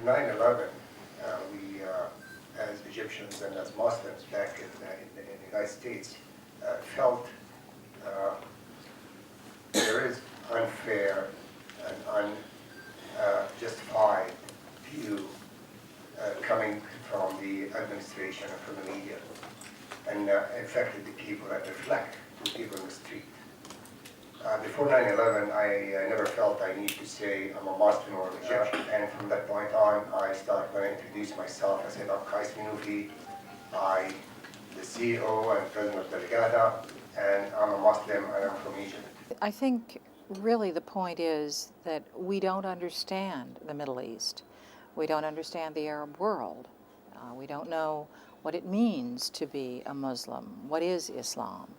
after 9/11, we, as Egyptians and as Muslims back in the United States, felt there is unfair and unjustified view coming from the administration and from the media, and affected the people that reflect the people in the street. Before 9/11, I never felt I need to say I'm a Muslim or an Egyptian, and from that point on, I started when I introduced myself. I said, I'm Kais Minufi, I'm the CEO and president of Delegata, and I'm a Muslim and I'm from Egypt. I think really the point is that we don't understand the Middle East. We don't understand the Arab world. We don't know what it means to be a Muslim. What is Islam?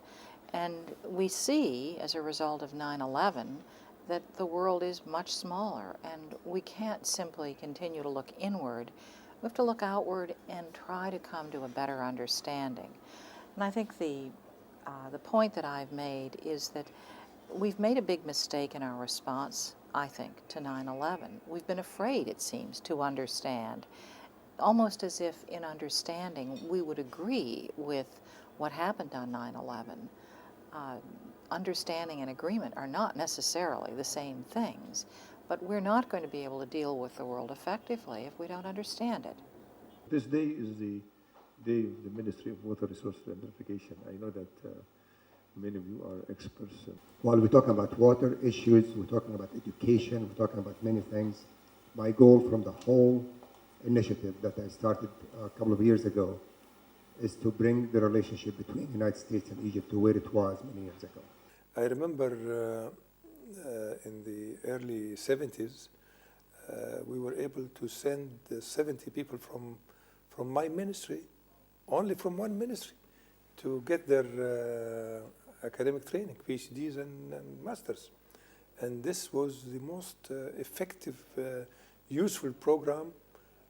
And we see, as a result of 9/11, that the world is much smaller, and we can't simply continue to look inward. We have to look outward and try to come to a better understanding. And I think the point that I've made is that we've made a big mistake in our response, I think, to 9/11. We've been afraid, it seems, to understand, almost as if in understanding we would agree with what happened on 9/11. Understanding and agreement are not necessarily the same things, but we're not going to be able to deal with the world effectively if we don't understand it. This day is the day of the Ministry of Water Resources and Irrigation. I know that many of you are experts. While we're talking about water issues, we're talking about education, we're talking about many things. My goal from the whole initiative that I started a couple of years ago is to bring the relationship between the United States and Egypt to where it was many years ago. I remember in the early 70s, we were able to send 70 people from my ministry, only from one ministry, to get their academic training, PhDs and masters. And this was the most effective, useful program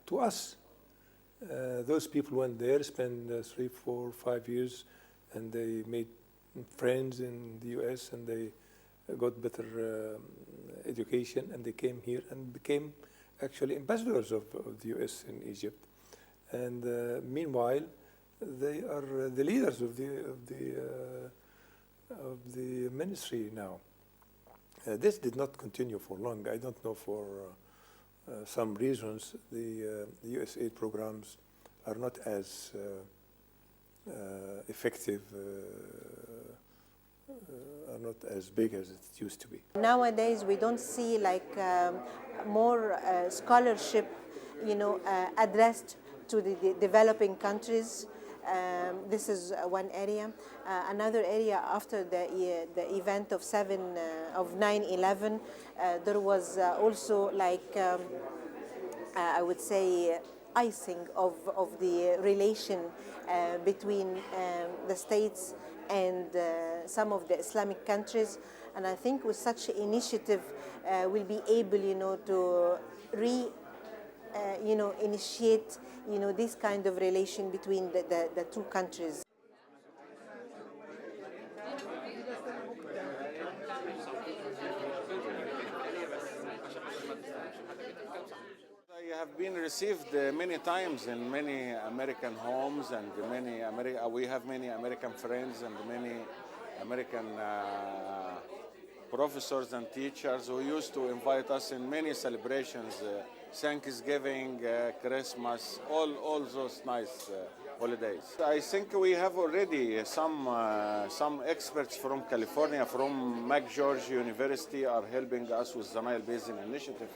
to us. Those people went there, spent 3, 4, 5 years, and they made friends in the US, and they got better education, and they came here and became actually ambassadors of the US in Egypt. And meanwhile, they are the leaders of the ministry now. This did not continue for long. I don't know, for some reasons, the USAID programs are not as effective, are not as big as it used to be. Nowadays, we don't see like more scholarship, addressed to the developing countries. This is one area. Another area, after the event of 9/11, there was also like I would say icing of the relation between the states and some of the Islamic countries. And I think with such an initiative, we'll be able, to initiate, this kind of relation between the two countries. I have been received many times in many American homes, and we have many American friends and many American professors and teachers who used to invite us in many celebrations, Thanksgiving, Christmas, all those nice holidays. I think we have already some experts from California, from McGeorge University, are helping us with the Nile Basin Initiative,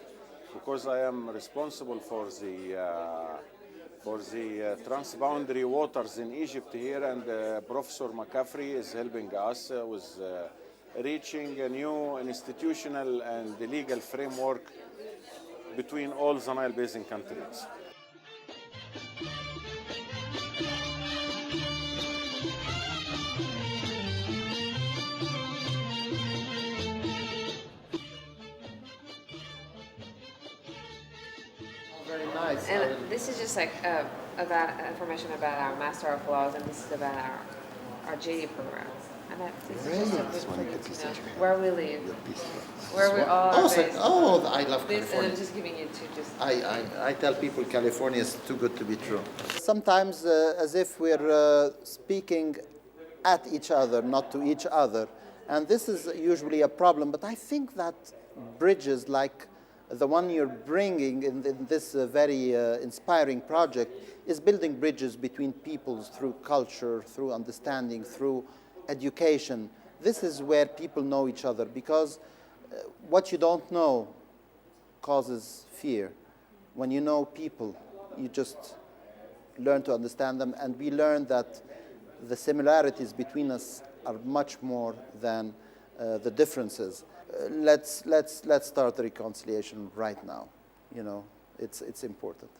because I am responsible for the transboundary waters in Egypt here, and Professor McCaffrey is helping us with reaching a new institutional and legal framework between all the Nile Basin countries. Very nice. And this is just like about information about our Master of Laws, and this is about our JD program. Annette, please Really? just This something one for you you could to be know. such a- Where we live. Your piece. Where we are Oh, based. I love This, and California. I'm just giving you two just. I tell people California is too good to be true. Sometimes as if we're speaking at each other, not to each other. And this is usually a problem, but I think that bridges like the one you're bringing in this very inspiring project is building bridges between peoples through culture, through understanding, through education. This is where people know each other, because what you don't know causes fear. When you know people, you just learn to understand them, and we learn that the similarities between us are much more than the differences. Let's start the reconciliation right now. You know, it's important.